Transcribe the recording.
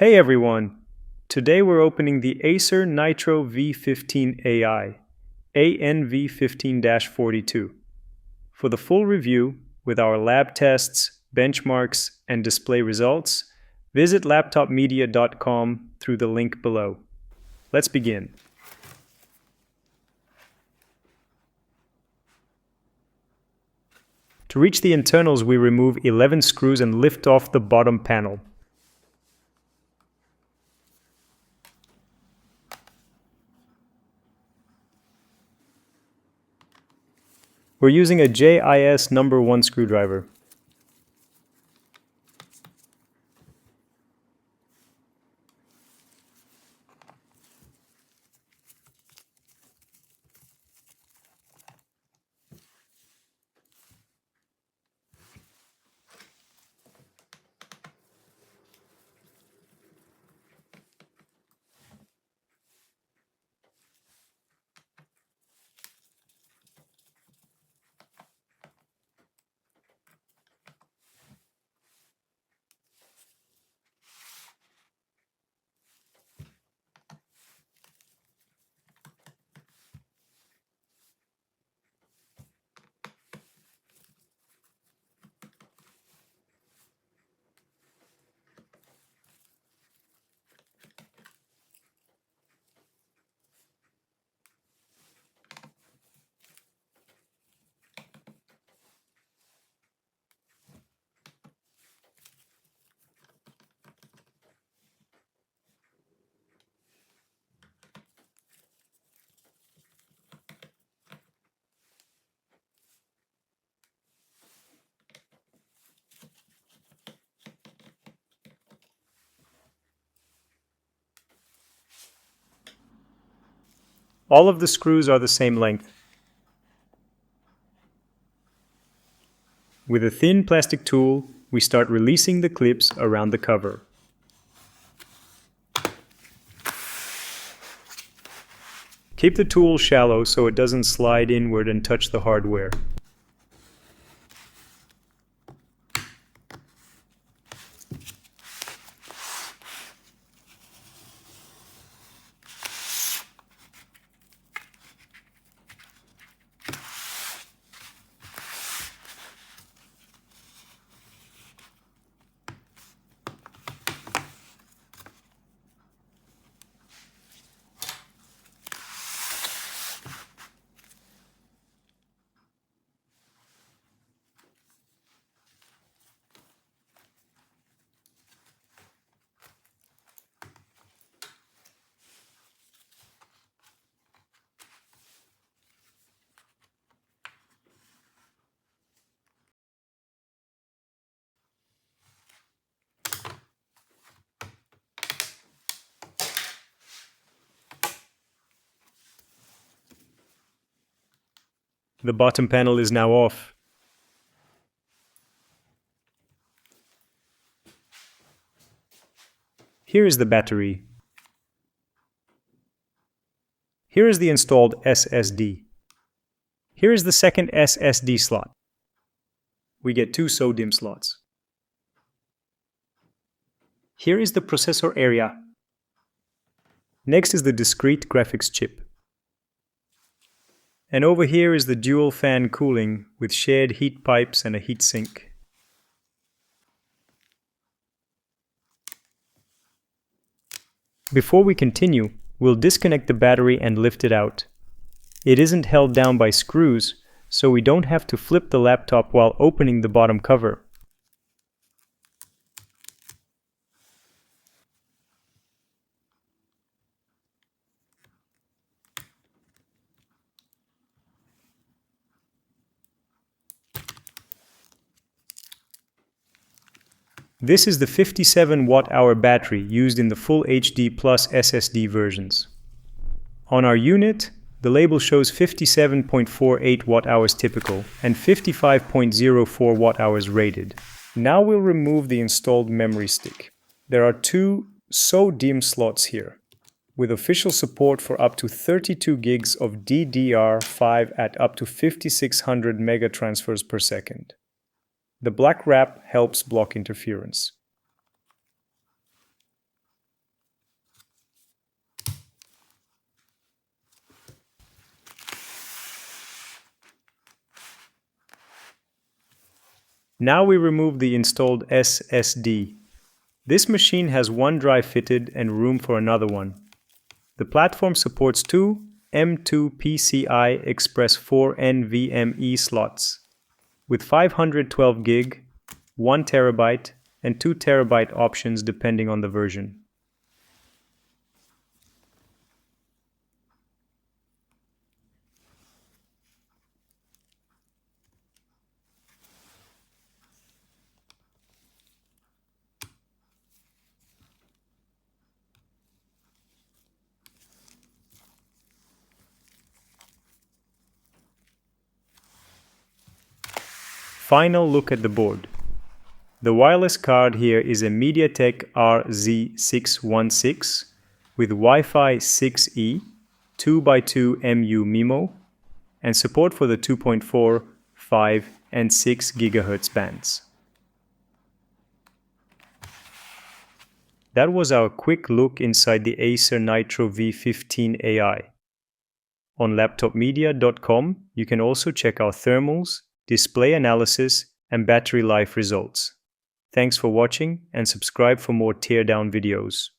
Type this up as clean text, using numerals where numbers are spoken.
Hey everyone! Today we're opening the Acer Nitro V15 AI, ANV15-42. For the full review, with our lab tests, benchmarks, and display results, visit LaptopMedia.com through the link below. Let's begin. To reach the internals, we remove 11 screws and lift off the bottom panel. We're using a JIS number 1 screwdriver. All of the screws are the same length. With a thin plastic tool, we start releasing the clips around the cover. Keep the tool shallow so it doesn't slide inward and touch the hardware. The bottom panel is now off. Here is the battery. Here is the installed SSD. Here is the second SSD slot. We get 2 SODIMM slots. Here is the processor area. Next is the discrete graphics chip. And over here is the dual fan cooling with shared heat pipes and a heat sink. Before we continue, we'll disconnect the battery and lift it out. It isn't held down by screws, so we don't have to flip the laptop while opening the bottom cover. This is the 57 watt-hour battery used in the Full HD Plus SSD versions. On our unit, the label shows 57.48 watt-hours typical and 55.04 watt-hours rated. Now we'll remove the installed memory stick. There are 2 SODIMM slots here, with official support for up to 32 gigs of DDR5 at up to 5600 mega transfers per second. The black wrap helps block interference. Now we remove the installed SSD. This machine has one drive fitted and room for another one. The platform supports two M.2 PCI Express 4 NVMe slots with 512 gig, 1 terabyte, and 2 terabyte options depending on the version. Final look at the board. The wireless card here is a MediaTek RZ616 with Wi-Fi 6E, 2x2 MU MIMO, and support for the 2.4, 5, and 6 GHz bands. That was our quick look inside the Acer Nitro V15 AI. On LaptopMedia.com, you can also check our thermals, display analysis, and battery life results. Thanks for watching and subscribe for more teardown videos.